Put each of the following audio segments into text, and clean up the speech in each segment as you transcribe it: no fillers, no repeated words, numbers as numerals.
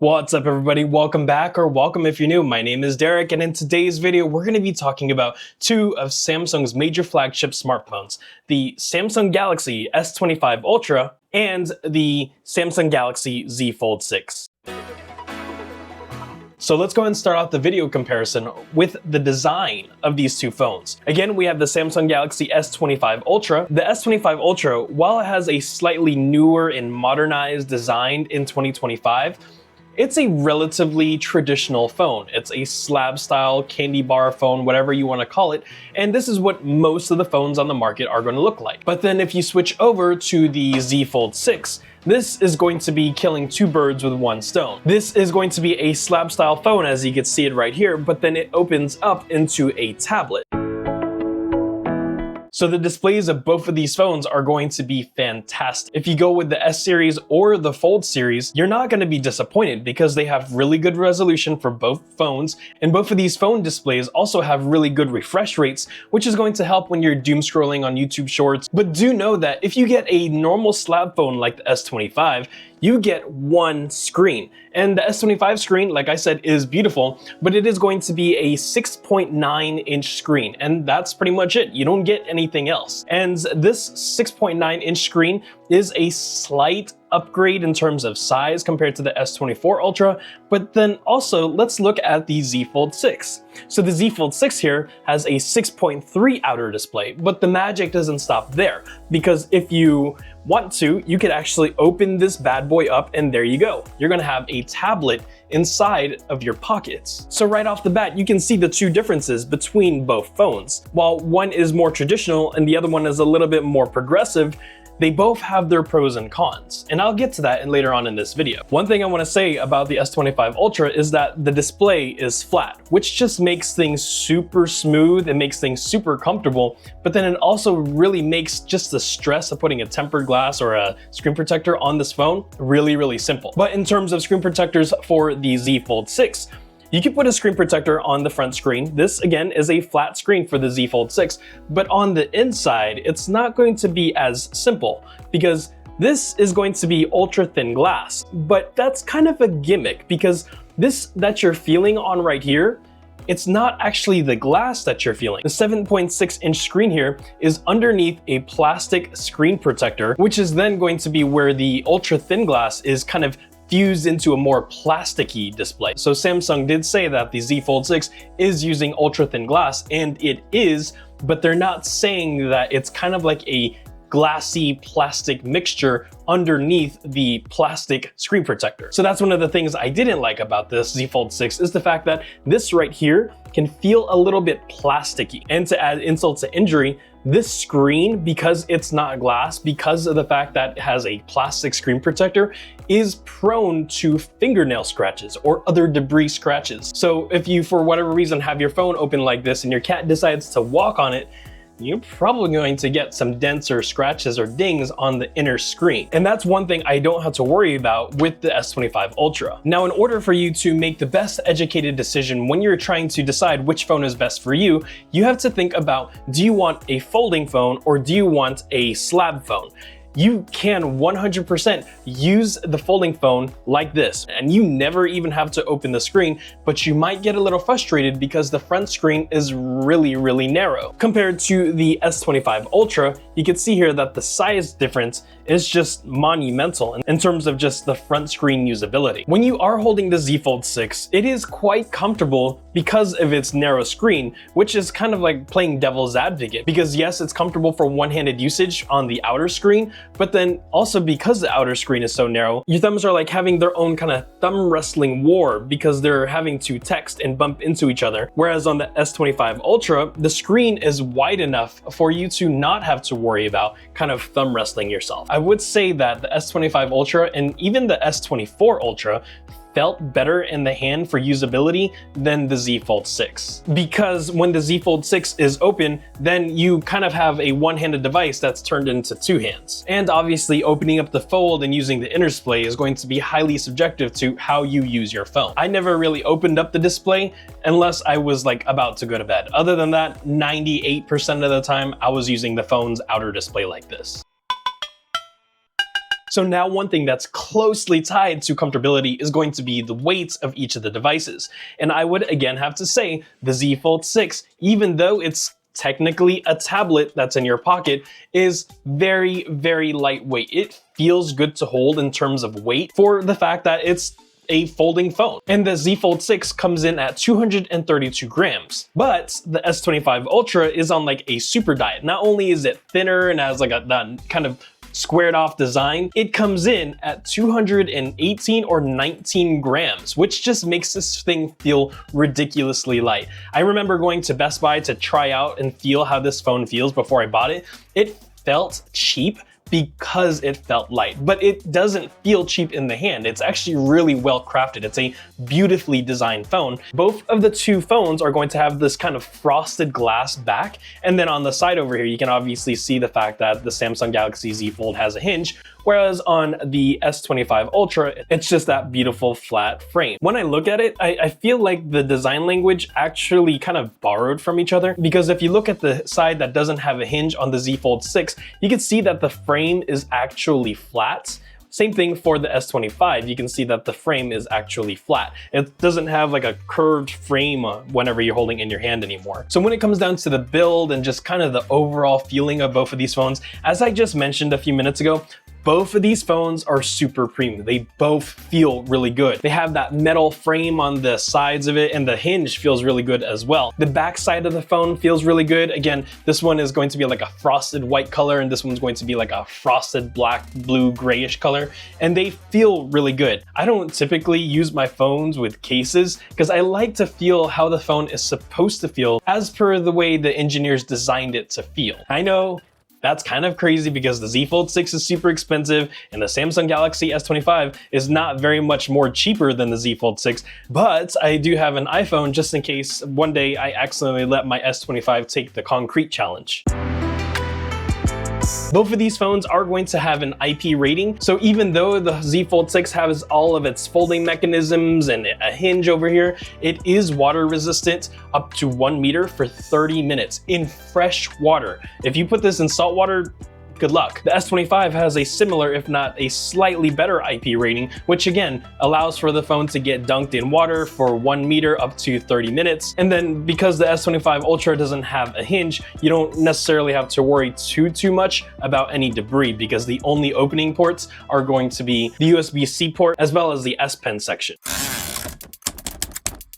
What's up everybody, welcome back, or welcome if you're new. My name is Derek, and in today's video we're going to be talking about two of Samsung's major flagship smartphones, the Samsung Galaxy S25 Ultra and the Samsung Galaxy Z Fold 6. So let's go ahead and start off the video comparison with the design of these two phones. Again, we have the Samsung Galaxy S25 Ultra. The S25 Ultra, while it has a slightly newer and modernized design in 2025, it's a relatively traditional phone. It's a slab style candy bar phone, whatever you want to call it. And this is what most of the phones on the market are going to look like. But then if you switch over to the Z Fold 6, this is going to be killing two birds with one stone. This is going to be a slab style phone, as you can see it right here, but then it opens up into a tablet. So the displays of both of these phones are going to be fantastic. If you go with the S series or the Fold series, you're not going to be disappointed because they have really good resolution for both phones, and both of these phone displays also have really good refresh rates, which is going to help when you're doom scrolling on YouTube Shorts. But do know that if you get a normal slab phone like the S25, you get one screen. And the S25 screen, like I said, is beautiful, but it is going to be a 6.9-inch screen, and that's pretty much it. You don't get anything else. And this 6.9-inch screen is a slight upgrade in terms of size compared to the S24 Ultra, but then also let's look at the Z Fold 6. So the Z Fold 6 here has a 6.3 outer display, but the magic doesn't stop there, because if you want to, you could actually open this bad boy up and there you go. You're gonna have a tablet inside of your pockets. So right off the bat, you can see the two differences between both phones. While one is more traditional and the other one is a little bit more progressive, they both have their pros and cons, and I'll get to that later on in this video. One thing I want to say about the S25 Ultra is that the display is flat, which just makes things super smooth and makes things super comfortable, but then it also really makes just the stress of putting a tempered glass or a screen protector on this phone really simple. But in terms of screen protectors for the Z Fold 6, you can put a screen protector on the front screen. This again is a flat screen for the Z Fold 6, but on the inside, it's not going to be as simple because this is going to be ultra thin glass. But that's kind of a gimmick because this that you're feeling on right here, it's not actually the glass that you're feeling. The 7.6-inch screen here is underneath a plastic screen protector, which is then going to be where the ultra thin glass is kind of fused into a more plasticky display. So Samsung did say that the Z Fold 6 is using ultra thin glass, and it is, but they're not saying that it's kind of like a glassy plastic mixture underneath the plastic screen protector. So that's one of the things I didn't like about this Z Fold 6 is the fact that this right here can feel a little bit plasticky. And to add insult to injury, this screen, because it's not glass, because of the fact that it has a plastic screen protector, is prone to fingernail scratches or other debris scratches. So if you, for whatever reason, have your phone open like this and your cat decides to walk on it, you're probably going to get some dents or scratches or dings on the inner screen. And that's one thing I don't have to worry about with the S25 Ultra. Now, in order for you to make the best educated decision when you're trying to decide which phone is best for you, you have to think about, do you want a folding phone or do you want a slab phone? You can 100% use the folding phone like this, and you never even have to open the screen, but you might get a little frustrated because the front screen is really narrow. Compared to the S25 Ultra, you can see here that the size difference is just monumental in terms of just the front screen usability. When you are holding the Z Fold 6, it is quite comfortable because of its narrow screen, which is kind of like playing devil's advocate, because yes, it's comfortable for one-handed usage on the outer screen, but then also because the outer screen is so narrow, your thumbs are like having their own kind of thumb wrestling war because they're having to text and bump into each other. Whereas on the S25 Ultra, the screen is wide enough for you to not have to worry about kind of thumb wrestling yourself. I would say that the S25 Ultra and even the S24 Ultra felt better in the hand for usability than the Z Fold 6. Because when the Z Fold 6 is open, then you kind of have a one-handed device that's turned into two hands. And obviously opening up the fold and using the inner display is going to be highly subjective to how you use your phone. I never really opened up the display unless I was like about to go to bed. Other than that, 98% of the time I was using the phone's outer display like this. So now one thing that's closely tied to comfortability is going to be the weight of each of the devices. And I would again have to say the Z Fold 6, even though it's technically a tablet that's in your pocket, is very, very lightweight. It feels good to hold in terms of weight for the fact that it's a folding phone. And the Z Fold 6 comes in at 232 grams. But the S25 Ultra is on like a super diet. Not only is it thinner and has like a kind of squared off design, it comes in at 218 or 19 grams, which just makes this thing feel ridiculously light. I remember going to Best Buy to try out and feel how this phone feels before I bought it. It felt cheap because it felt light, but it doesn't feel cheap in the hand. It's actually really well crafted. It's a beautifully designed phone. Both of the two phones are going to have this kind of frosted glass back, and then on the side over here, you can obviously see the fact that the Samsung Galaxy Z Fold has a hinge, whereas on the S25 Ultra, it's just that beautiful flat frame. When I look at it, I feel like the design language actually kind of borrowed from each other, because if you look at the side that doesn't have a hinge on the Z Fold 6, you can see that the frame is actually flat. Same thing for the S25, you can see that the frame is actually flat. It doesn't have like a curved frame whenever you're holding in your hand anymore. So when it comes down to the build and just kind of the overall feeling of both of these phones, as I just mentioned a few minutes ago, both of these phones are super premium. They both feel really good. They have that metal frame on the sides of it, and the hinge feels really good as well. The back side of the phone feels really good. Again, this one is going to be like a frosted white color, and this one's going to be like a frosted black, blue, grayish color, and they feel really good. I don't typically use my phones with cases because I like to feel how the phone is supposed to feel as per the way the engineers designed it to feel. I know that's kind of crazy because the Z Fold 6 is super expensive and the Samsung Galaxy S25 is not very much more cheaper than the Z Fold 6, but I do have an iPhone just in case one day I accidentally let my S25 take the concrete challenge. Both of these phones are going to have an IP rating, so even though the Z Fold 6 has all of its folding mechanisms and a hinge over here, it is water resistant up to 1 meter for 30 minutes in fresh water. If you put this in salt water, good luck. The S25 has a similar, if not a slightly better IP rating, which again allows for the phone to get dunked in water for 1 meter up to 30 minutes. And then because the S25 Ultra doesn't have a hinge, you don't necessarily have to worry too much about any debris because the only opening ports are going to be the USB-C port as well as the S Pen section.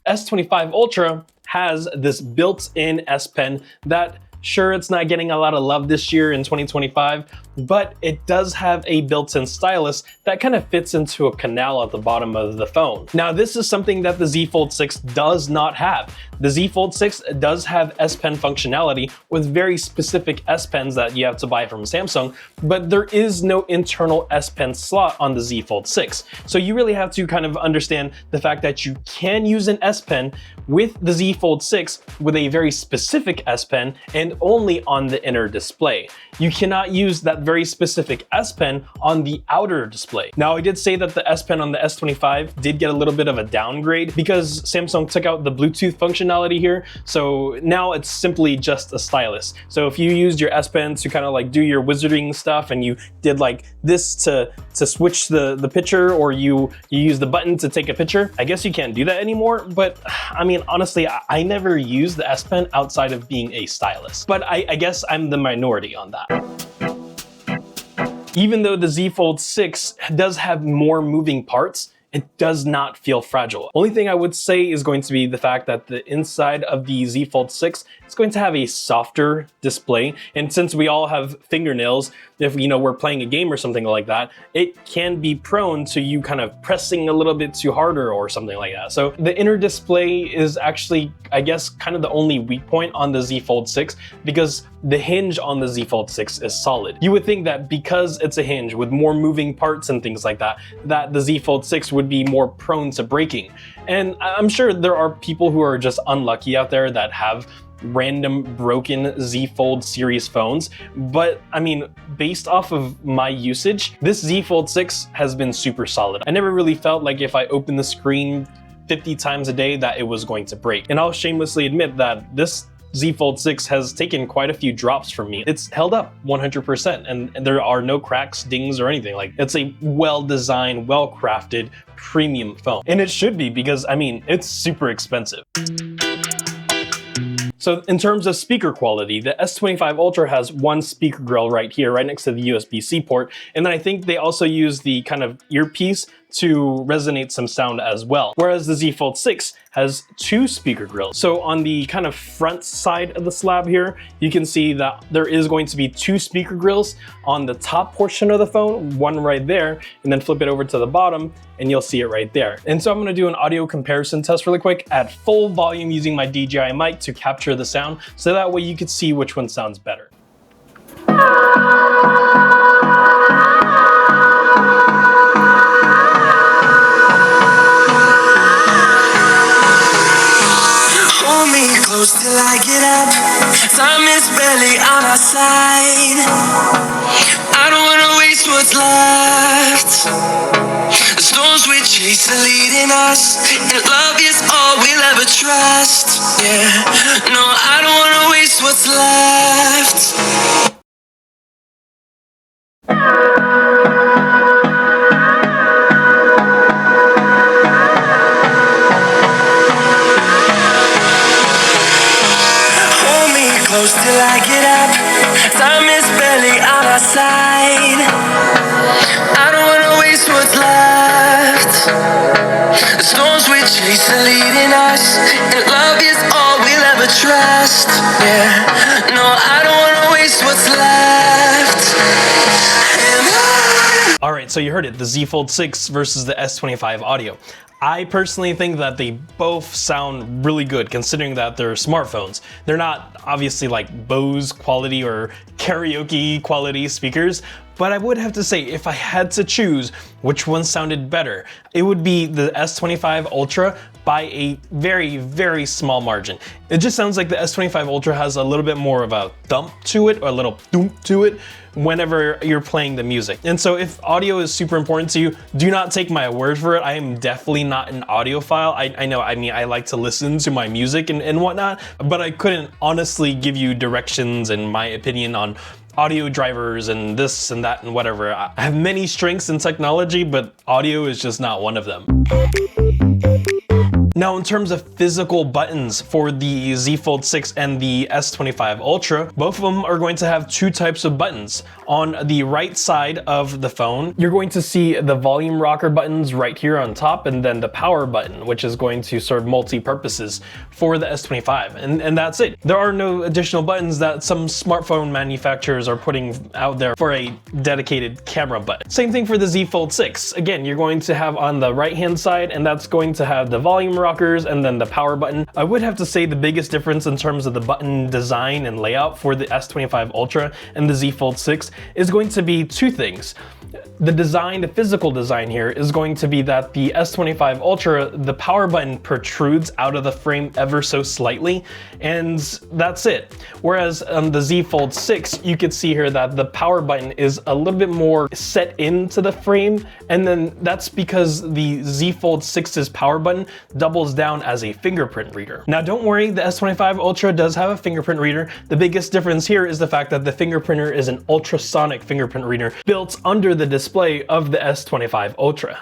S25 Ultra has this built-in S Pen that, sure, it's not getting a lot of love this year in 2025, but it does have a built-in stylus that kind of fits into a canal at the bottom of the phone. Now, this is something that the Z Fold 6 does not have. The Z Fold 6 does have S Pen functionality with very specific S Pens that you have to buy from Samsung, but there is no internal S Pen slot on the Z Fold 6. So you really have to kind of understand the fact that you can use an S Pen with the Z Fold 6 with a very specific S Pen and only on the inner display. You cannot use that very specific S Pen on the outer display. Now, I did say that the S Pen on the S25 did get a little bit of a downgrade because Samsung took out the Bluetooth functionality here. So now it's simply just a stylus. So if you used your S Pen to kind of like do your wizarding stuff and you did like this to switch the picture, or you use the button to take a picture, I guess you can't do that anymore. But I mean, honestly, I never used the S Pen outside of being a stylus. But I guess I'm the minority on that. Even though the Z Fold 6 does have more moving parts, it does not feel fragile. Only thing I would say is going to be the fact that the inside of the Z Fold 6 is going to have a softer display. And since we all have fingernails, if we're playing a game or something like that, it can be prone to you kind of pressing a little bit too harder or something like that. So the inner display is actually, I guess, kind of the only weak point on the Z Fold 6 because the hinge on the Z Fold 6 is solid. You would think that because it's a hinge with more moving parts and things like that, that the Z Fold 6 would be more prone to breaking. And I'm sure there are people who are just unlucky out there that have random broken Z Fold series phones, but I mean, based off of my usage, this Z Fold 6 has been super solid. I never really felt like if I opened the screen 50 times a day that it was going to break. And I'll shamelessly admit that this Z Fold 6 has taken quite a few drops from me. It's held up 100%, and there are no cracks, dings, or anything. Like, it's a well-designed, well-crafted, premium phone. And it should be, because, I mean, it's super expensive. So in terms of speaker quality, the S25 Ultra has one speaker grill right here, right next to the USB-C port. And then I think they also use the kind of earpiece to resonate some sound as well. Whereas the Z Fold 6 has two speaker grills. So on the kind of front side of the slab here, you can see that there is going to be two speaker grills on the top portion of the phone, one right there, and then flip it over to the bottom and you'll see it right there. And so I'm gonna do an audio comparison test really quick at full volume using my DJI mic to capture the sound, so that way you could see which one sounds better. Close till I get up, time is barely on our side. I don't wanna waste what's left. The storms we chase are leading us, and love is all we'll ever trust. Yeah, no, I don't wanna waste what's left. Close till I get up, time is barely on our side. I don't wanna waste what's left. The storms we chase are leading us, and love is all we'll ever trust. Yeah, no, I don't wanna waste what's left. All right, so you heard it, the Z Fold 6 versus the S25 Audio. I personally think that they both sound really good, considering that they're smartphones. They're not obviously like Bose quality or karaoke quality speakers, but I would have to say, if I had to choose which one sounded better, it would be the S25 Ultra by a very, very small margin. It just sounds like the S25 Ultra has a little bit more of a thump to it, or a little thump to it, whenever you're playing the music. And so if audio is super important to you, do not take my word for it. I am definitely not an audiophile. I know, I mean, I like to listen to my music and whatnot, but I couldn't honestly give you directions and my opinion on audio drivers and this and that and whatever. I have many strengths in technology, but audio is just not one of them. Now, in terms of physical buttons for the Z Fold 6 and the S25 Ultra, both of them are going to have two types of buttons. On the right side of the phone, you're going to see the volume rocker buttons right here on top, and then the power button, which is going to serve multi-purposes for the S25, and that's it. There are no additional buttons that some smartphone manufacturers are putting out there for a dedicated camera button. Same thing for the Z Fold 6. Again, you're going to have on the right-hand side, and that's going to have the volume rockers and then the power button. I would have to say the biggest difference in terms of the button design and layout for the S25 Ultra and the Z Fold 6 is going to be two things. The design, the physical design here is going to be that the S25 Ultra, the power button protrudes out of the frame ever so slightly, and that's it. Whereas on the Z Fold 6, you could see here that the power button is a little bit more set into the frame, and then that's because the Z Fold 6's power button doubles down as a fingerprint reader. Now don't worry, the S25 Ultra does have a fingerprint reader. The biggest difference here is the fact that the fingerprinter is an ultrasonic fingerprint reader built under the display of the S25 Ultra.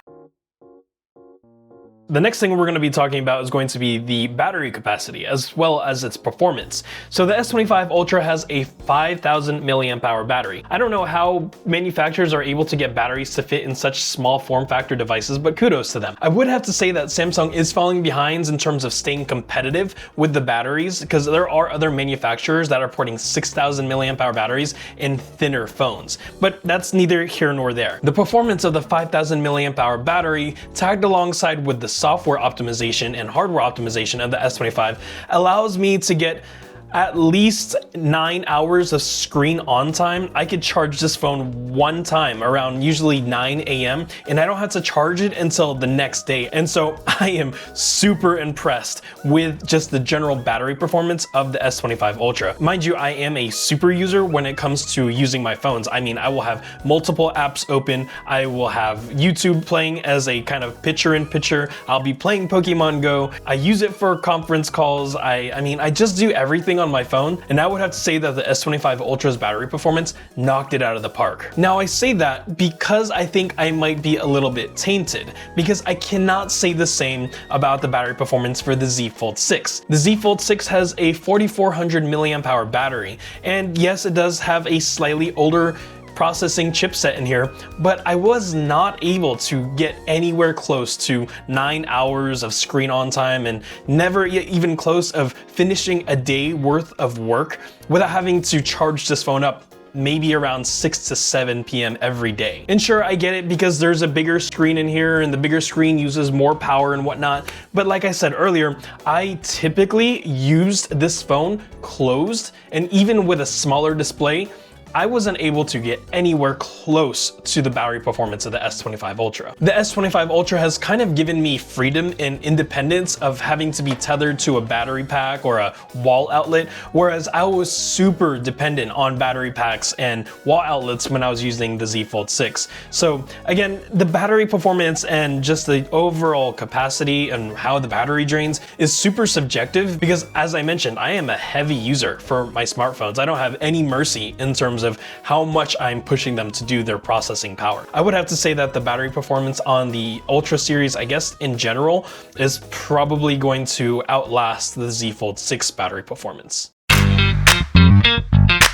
The next thing we're going to be talking about is going to be the battery capacity as well as its performance. So the S25 Ultra has a 5,000 milliamp hour battery. I don't know how manufacturers are able to get batteries to fit in such small form factor devices, but kudos to them. I would have to say that Samsung is falling behind in terms of staying competitive with the batteries, because there are other manufacturers that are porting 6,000 milliamp hour batteries in thinner phones, but that's neither here nor there. The performance of the 5,000 milliamp hour battery tagged alongside with the software optimization and hardware optimization of the S25 allows me to get at least 9 hours of screen on time. I could charge this phone one time around usually 9 a.m. and I don't have to charge it until the next day. And so I am super impressed with just the general battery performance of the S25 Ultra. Mind you, I am a super user when it comes to using my phones. I mean, I will have multiple apps open. I will have YouTube playing as a kind of picture-in-picture. I'll be playing Pokemon Go. I use it for conference calls. I mean, I just do everything focusing on my phone, and I would have to say that the S25 Ultra's battery performance knocked it out of the park. Now I say that because I think I might be a little bit tainted, because I cannot say the same about the battery performance for the Z Fold 6. The Z Fold 6 has a 4400 milliamp hour battery, and yes, it does have a slightly older processing chipset in here, but I was not able to get anywhere close to 9 hours of screen on time, and never even close of finishing a day worth of work without having to charge this phone up maybe around 6 to 7 p.m. every day. And sure, I get it because there's a bigger screen in here and the bigger screen uses more power and whatnot. But like I said earlier, I typically used this phone closed, and even with a smaller display, I wasn't able to get anywhere close to the battery performance of the S25 Ultra. The S25 Ultra has kind of given me freedom and independence of having to be tethered to a battery pack or a wall outlet, whereas I was super dependent on battery packs and wall outlets when I was using the Z Fold 6. So again, the battery performance and just the overall capacity and how the battery drains is super subjective because, as I mentioned, I am a heavy user for my smartphones. I don't have any mercy in terms of how much I'm pushing them to do their processing power. I would have to say that the battery performance on the Ultra series, I guess in general, is probably going to outlast the Z Fold 6 battery performance.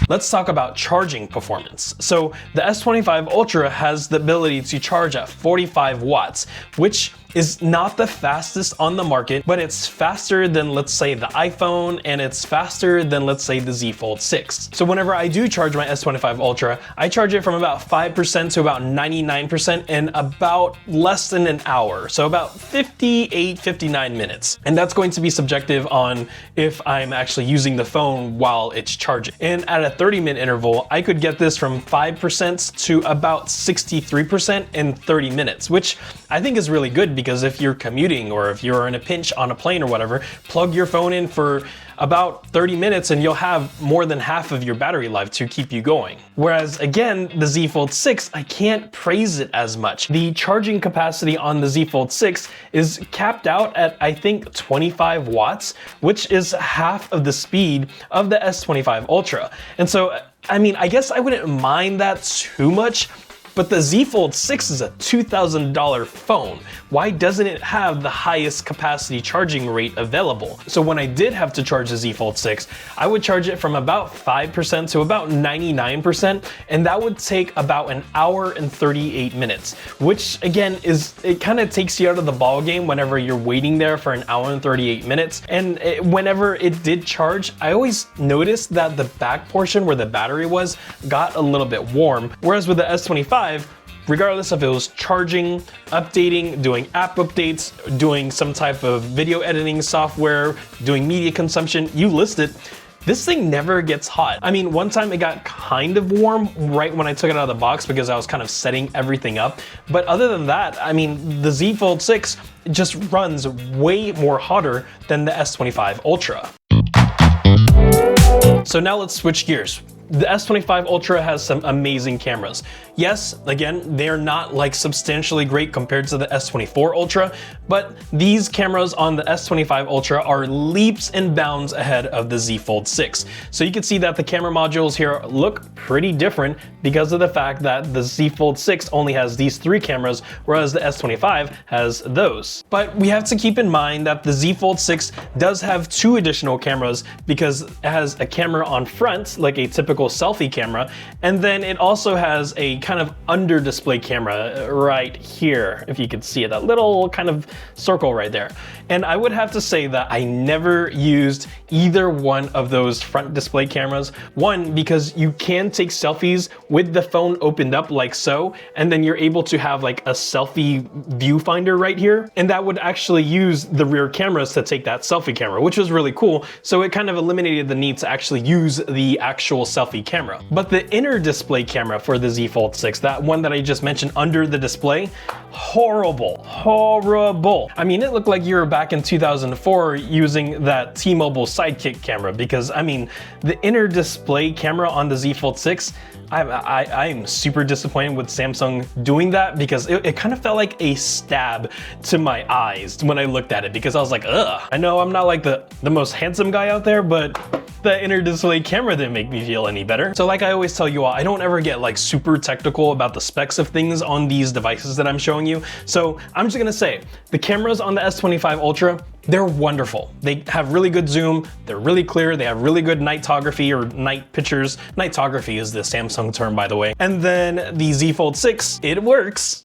Let's talk about charging performance. So the S25 Ultra has the ability to charge at 45 watts, which is not the fastest on the market, but it's faster than, let's say, the iPhone, and it's faster than, let's say, the Z Fold 6. So whenever I do charge my S25 Ultra, I charge it from about 5% to about 99% in about less than an hour. So about 58, 59 minutes. And that's going to be subjective on if I'm actually using the phone while it's charging. And at a 30-minute interval, I could get this from 5% to about 63% in 30 minutes, which I think is really good because if you're commuting or if you're in a pinch on a plane or whatever, plug your phone in for about 30 minutes and you'll have more than half of your battery life to keep you going. Whereas again, the Z Fold 6, I can't praise it as much. The charging capacity on the Z Fold 6 is capped out at, I think, 25 watts, which is half of the speed of the S25 Ultra. And so, I mean, I guess I wouldn't mind that too much, but the Z Fold 6 is a $2,000 phone. Why doesn't it have the highest capacity charging rate available? So when I did have to charge the Z Fold 6, I would charge it from about 5% to about 99%, and that would take about an hour and 38 minutes, which again it kind of takes you out of the ball game whenever you're waiting there for an hour and 38 minutes. And whenever it did charge, I always noticed that the back portion where the battery was got a little bit warm, whereas with the S25, regardless if it was charging, updating, doing app updates, doing some type of video editing software, doing media consumption, you list it, this thing never gets hot. I mean, one time it got kind of warm right when I took it out of the box because I was kind of setting everything up. But other than that, I mean, the Z Fold 6 just runs way more hotter than the S25 Ultra. So now let's switch gears. The S25 Ultra has some amazing cameras. Yes, again, they're not like substantially great compared to the S24 Ultra, but these cameras on the S25 Ultra are leaps and bounds ahead of the Z Fold 6. So you can see that the camera modules here look pretty different because of the fact that the Z Fold 6 only has these 3 cameras, whereas the S25 has those. But we have to keep in mind that the Z Fold 6 does have 2 additional cameras because it has a camera on front, like a typical selfie camera, and then it also has a kind of under display camera right here, if you can see it, that little kind of circle right there. And I would have to say that I never used either one of those front display cameras. One, because you can take selfies with the phone opened up like so, and then you're able to have like a selfie viewfinder right here, and that would actually use the rear cameras to take that selfie camera, which was really cool. So it kind of eliminated the need to actually use the actual selfie camera. But the inner display camera for the Z Fold 6, that one that I just mentioned under the display, horrible. I mean, it looked like you were back in 2004 using that T-Mobile Sidekick camera, because I mean, the inner display camera on the Z Fold 6, I'm super disappointed with Samsung doing that because it kind of felt like a stab to my eyes when I looked at it, because I was like, ugh. I know I'm not like the most handsome guy out there, but The inner display camera didn't make me feel any better. So like I always tell you all, I don't ever get like super technical about the specs of things on these devices that I'm showing you. So I'm just gonna say, the cameras on the S25 Ultra, they're wonderful. They have really good zoom, they're really clear, they have really good nightography or night pictures. Nightography is the Samsung term, by the way. And then the Z Fold 6, it works.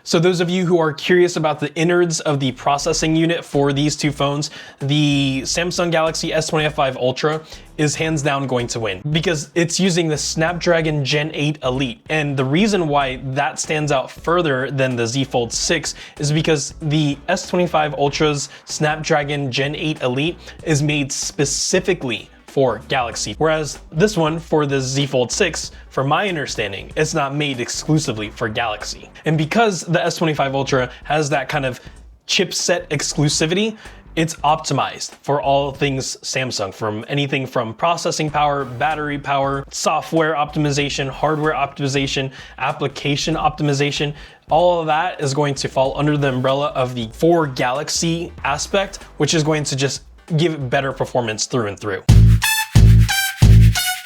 So those of you who are curious about the innards of the processing unit for these two phones, the Samsung Galaxy S25 Ultra is hands down going to win because it's using the Snapdragon Gen 8 Elite. And the reason why that stands out further than the Z Fold 6 is because the S25 Ultra's Snapdragon Gen 8 Elite is made specifically for Galaxy, whereas this one for the Z Fold 6, from my understanding, it's not made exclusively for Galaxy. And because the S25 Ultra has that kind of chipset exclusivity, it's optimized for all things Samsung, from anything from processing power, battery power, software optimization, hardware optimization, application optimization. All of that is going to fall under the umbrella of the for Galaxy aspect, which is going to just give it better performance through and through.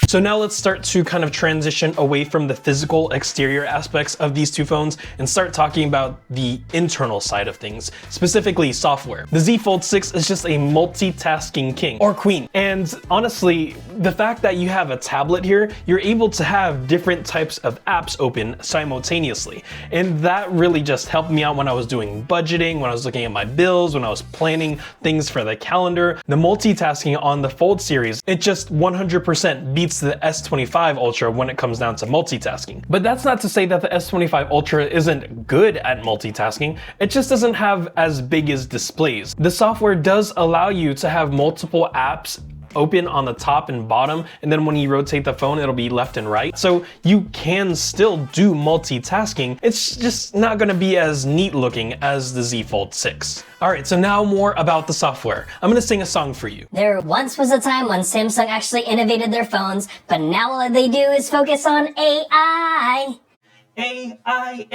So now let's start to kind of transition away from the physical exterior aspects of these two phones and start talking about the internal side of things, specifically software. The Z Fold 6 is just a multitasking king or queen. And honestly, the fact that you have a tablet here, you're able to have different types of apps open simultaneously. And that really just helped me out when I was doing budgeting, when I was looking at my bills, when I was planning things for the calendar. The multitasking on the Fold series, it just 100% beats the S25 Ultra when it comes down to multitasking. But that's not to say that the S25 Ultra isn't good at multitasking, it just doesn't have as big as displays. The software does allow you to have multiple apps open on the top and bottom, and then when you rotate the phone, it'll be left and right. So you can still do multitasking. It's just not gonna be as neat looking as the Z Fold 6. All right, so now more about the software. I'm gonna sing a song for you. There once was a time when Samsung actually innovated their phones, but now all they do is focus on AI. AI.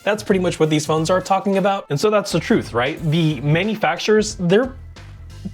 That's pretty much what these phones are talking about. And so that's the truth, right? The manufacturers, they're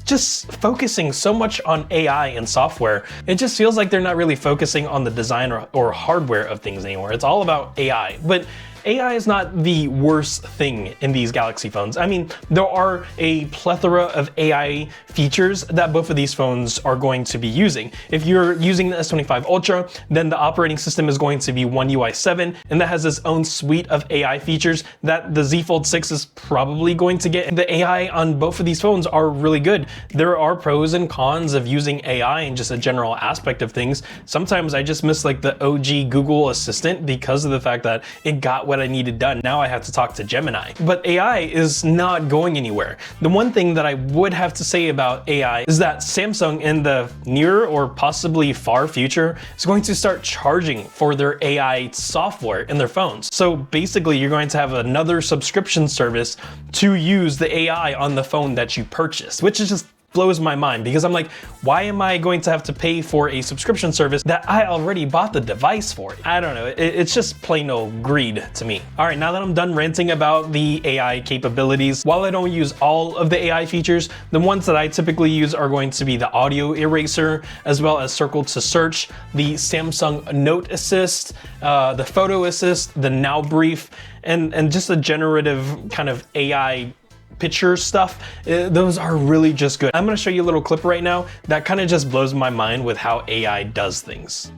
just focusing so much on AI and software. It just feels like they're not really focusing on the design or hardware of things anymore. It's all about AI. But AI is not the worst thing in these Galaxy phones. I mean, there are a plethora of AI features that both of these phones are going to be using. If you're using the S25 Ultra, then the operating system is going to be One UI 7, and that has its own suite of AI features that the Z Fold 6 is probably going to get. The AI on both of these phones are really good. There are pros and cons of using AI in just a general aspect of things. Sometimes I just miss like the OG Google Assistant because of the fact that it got what I needed done. Now I have to talk to Gemini. But AI is not going anywhere. The one thing that I would have to say about AI is that Samsung in the near or possibly far future is going to start charging for their AI software in their phones. So basically you're going to have another subscription service to use the AI on the phone that you purchased, which is just blows my mind because I'm like, why am I going to have to pay for a subscription service that I already bought the device for? I don't know, it's just plain old greed to me. All right, now that I'm done ranting about the AI capabilities, while I don't use all of the AI features, the ones that I typically use are going to be the audio eraser, as well as circle to search, the Samsung Note Assist, the photo assist, the Now Brief, and just a generative kind of AI picture stuff. Those are really just good. I'm gonna show you a little clip right now that kind of just blows my mind with how AI does things.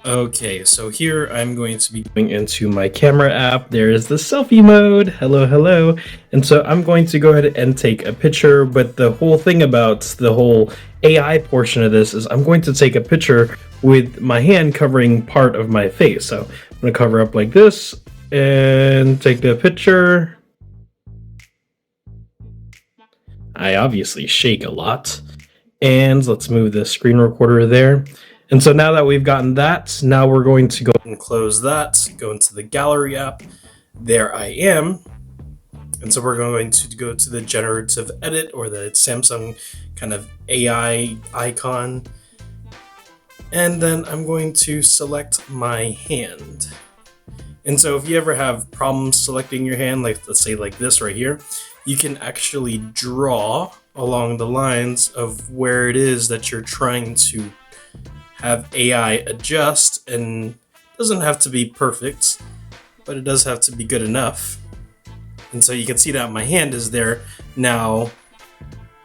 Okay, so here I'm going to be going into my camera app. There is the selfie mode. Hello, hello. And so I'm going to go ahead and take a picture, but the whole thing about the whole AI portion of this is I'm going to take a picture with my hand covering part of my face. So I'm gonna cover up like this and take the picture. I obviously shake a lot. And let's move the screen recorder there. And so now that we've gotten that, now we're going to go and close that, go into the gallery app. There I am. And so we're going to go to the generative edit or the Samsung kind of AI icon. And then I'm going to select my hand. And so if you ever have problems selecting your hand, like let's say like this right here, you can actually draw along the lines of where it is that you're trying to have AI adjust, and it doesn't have to be perfect, but it does have to be good enough. And so you can see that my hand is there now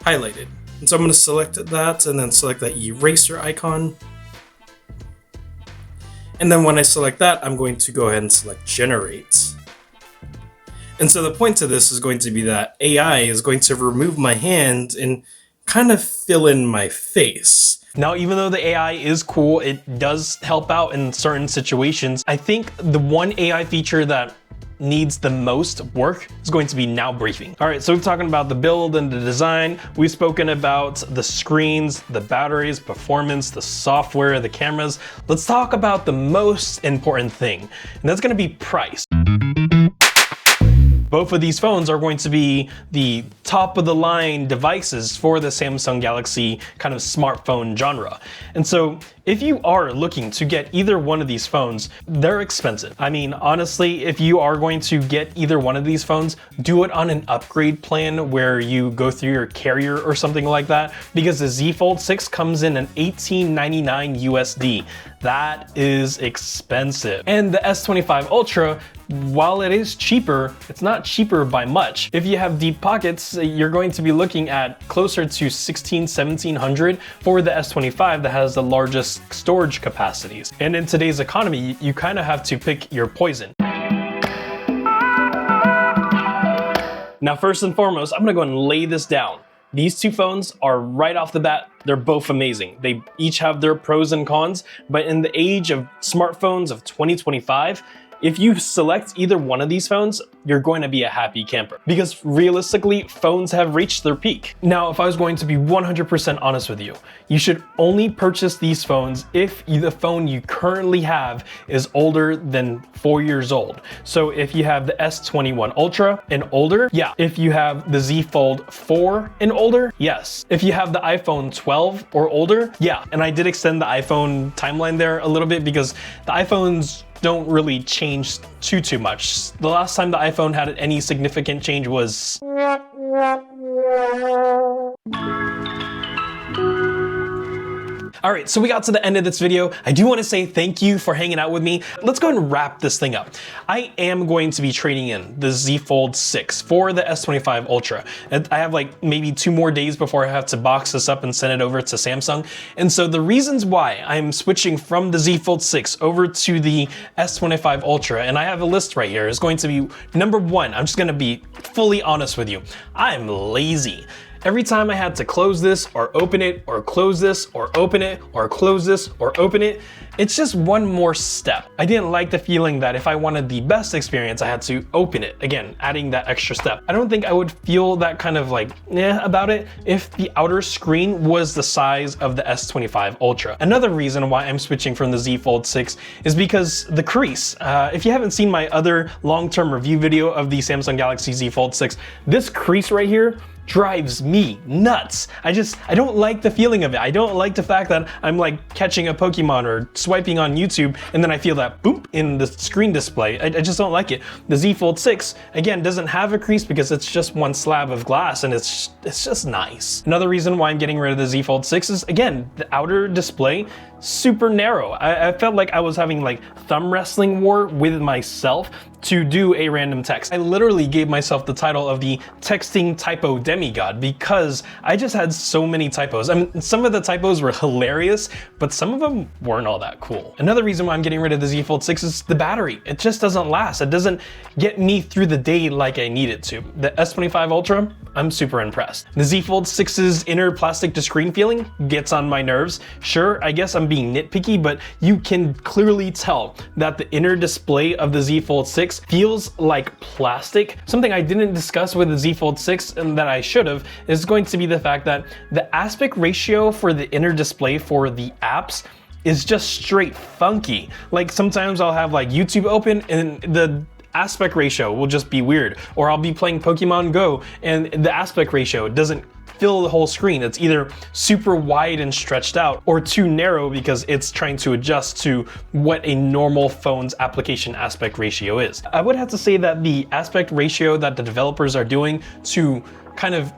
highlighted. And so I'm going to select that and then select that eraser icon. And then when I select that, I'm going to go ahead and select generate. And so the point to this is going to be that AI is going to remove my hand and kind of fill in my face. Now, even though the AI is cool, it does help out in certain situations. I think the one AI feature that needs the most work is going to be now briefing. All right, so we've talking about the build and the design. We've spoken about the screens, the batteries, performance, the software, the cameras. Let's talk about the most important thing, and that's gonna be price. Both of these phones are going to be the top of the line devices for the Samsung Galaxy kind of smartphone genre. And so if you are looking to get either one of these phones, they're expensive. I mean, honestly, if you are going to get either one of these phones, do it on an upgrade plan where you go through your carrier or something like that, because the Z Fold 6 comes in at $1899 USD. That is expensive. And the S25 Ultra, while it is cheaper, it's not cheaper by much. If you have deep pockets, you're going to be looking at closer to $1,1700 for the S25 that has the largest storage capacities. And in today's economy, you kind of have to pick your poison. Now, first and foremost, I'm gonna go and lay this down. These two phones are right off the bat, they're both amazing. They each have their pros and cons, but in the age of smartphones of 2025, if you select either one of these phones, you're going to be a happy camper, because realistically, phones have reached their peak. Now, if I was going to be 100% honest with you, you should only purchase these phones if the phone you currently have is older than 4 years old. So if you have the S21 Ultra and older, yeah. If you have the Z Fold 4 and older, yes. If you have the iPhone 12 or older, yeah. And I did extend the iPhone timeline there a little bit because the iPhones don't really change too much. The last time the iPhone had any significant change was... All right, so we got to the end of this video. I do want to say thank you for hanging out with me. Let's go ahead and wrap this thing up. I am going to be trading in the Z Fold 6 for the S25 Ultra. I have like maybe 2 more days before I have to box this up and send it over to Samsung. And so the reasons why I'm switching from the Z Fold 6 over to the S25 Ultra, and I have a list right here, is going to be number 1. I'm just going to be fully honest with you. I'm lazy. Every time I had to close this or open it or close this or open it or close this or open it, it's just one more step. I didn't like the feeling that if I wanted the best experience, I had to open it. Again, adding that extra step. I don't think I would feel that kind of like, about it if the outer screen was the size of the S25 Ultra. Another reason why I'm switching from the Z Fold 6 is because the crease. If you haven't seen my other long-term review video of the Samsung Galaxy Z Fold 6, this crease right here drives me nuts. I don't like the feeling of it. I don't like the fact that I'm like catching a Pokemon or swiping on YouTube and then I feel that boop in the screen display. I just don't like it. The Z Fold 6, again, doesn't have a crease because it's just one slab of glass and it's just nice. Another reason why I'm getting rid of the Z Fold 6 is, again, the outer display, super narrow. I felt like I was having like thumb wrestling war with myself to do a random text. I literally gave myself the title of the texting typo demigod because I just had so many typos. I mean, some of the typos were hilarious, but some of them weren't all that cool. Another reason why I'm getting rid of the Z Fold 6 is the battery. It just doesn't last. It doesn't get me through the day like I need it to. The S25 Ultra, I'm super impressed. The Z Fold 6's inner plastic to screen feeling gets on my nerves. Sure, I guess I'm being nitpicky, but you can clearly tell that the inner display of the Z Fold 6 feels like plastic. Something I didn't discuss with the Z Fold 6 and that I should have is going to be the fact that the aspect ratio for the inner display for the apps is just straight funky. Like sometimes I'll have like YouTube open and the aspect ratio will just be weird. Or I'll be playing Pokemon Go and the aspect ratio doesn't fill the whole screen. It's either super wide and stretched out or too narrow because it's trying to adjust to what a normal phone's application aspect ratio is. I would have to say that the aspect ratio that the developers are doing to kind of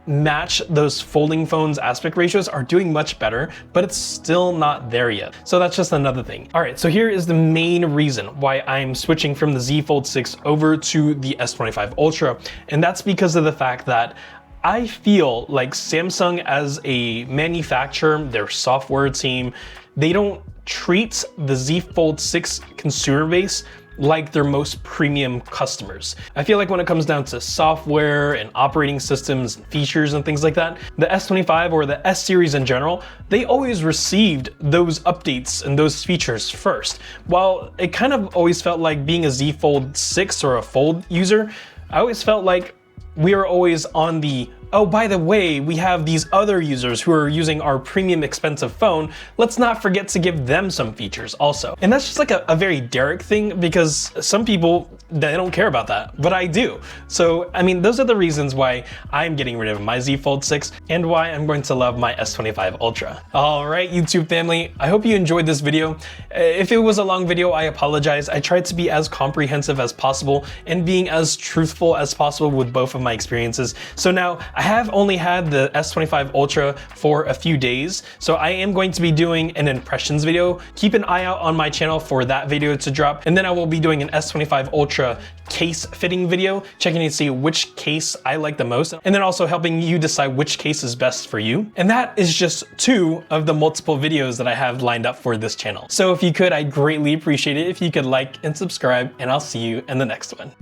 match those folding phones aspect ratios are doing much better, but it's still not there yet. So that's just another thing. All right, so here is the main reason why I'm switching from the Z Fold 6 over to the S25 Ultra. And that's because of the fact that I feel like Samsung as a manufacturer, their software team, they don't treat the Z Fold 6 consumer base like their most premium customers. I feel like when it comes down to software and operating systems and features and things like that, the S25 or the S series in general, they always received those updates and those features first. While it kind of always felt like being a Z Fold 6 or a Fold user, I always felt like we are always on the, oh, by the way, we have these other users who are using our premium expensive phone. Let's not forget to give them some features also. And that's just like a very Derek thing, because some people, they don't care about that, but I do. So, I mean, those are the reasons why I'm getting rid of my Z Fold 6 and why I'm going to love my S25 Ultra. All right, YouTube family, I hope you enjoyed this video. If it was a long video, I apologize. I tried to be as comprehensive as possible and being as truthful as possible with both of my experiences. So now, I have only had the S25 Ultra for a few days, so I am going to be doing an impressions video. Keep an eye out on my channel for that video to drop, and then I will be doing an S25 Ultra case fitting video, checking to see which case I like the most, and then also helping you decide which case is best for you. And that is just 2 of the multiple videos that I have lined up for this channel. So if you could, I'd greatly appreciate it if you could like and subscribe, and I'll see you in the next one.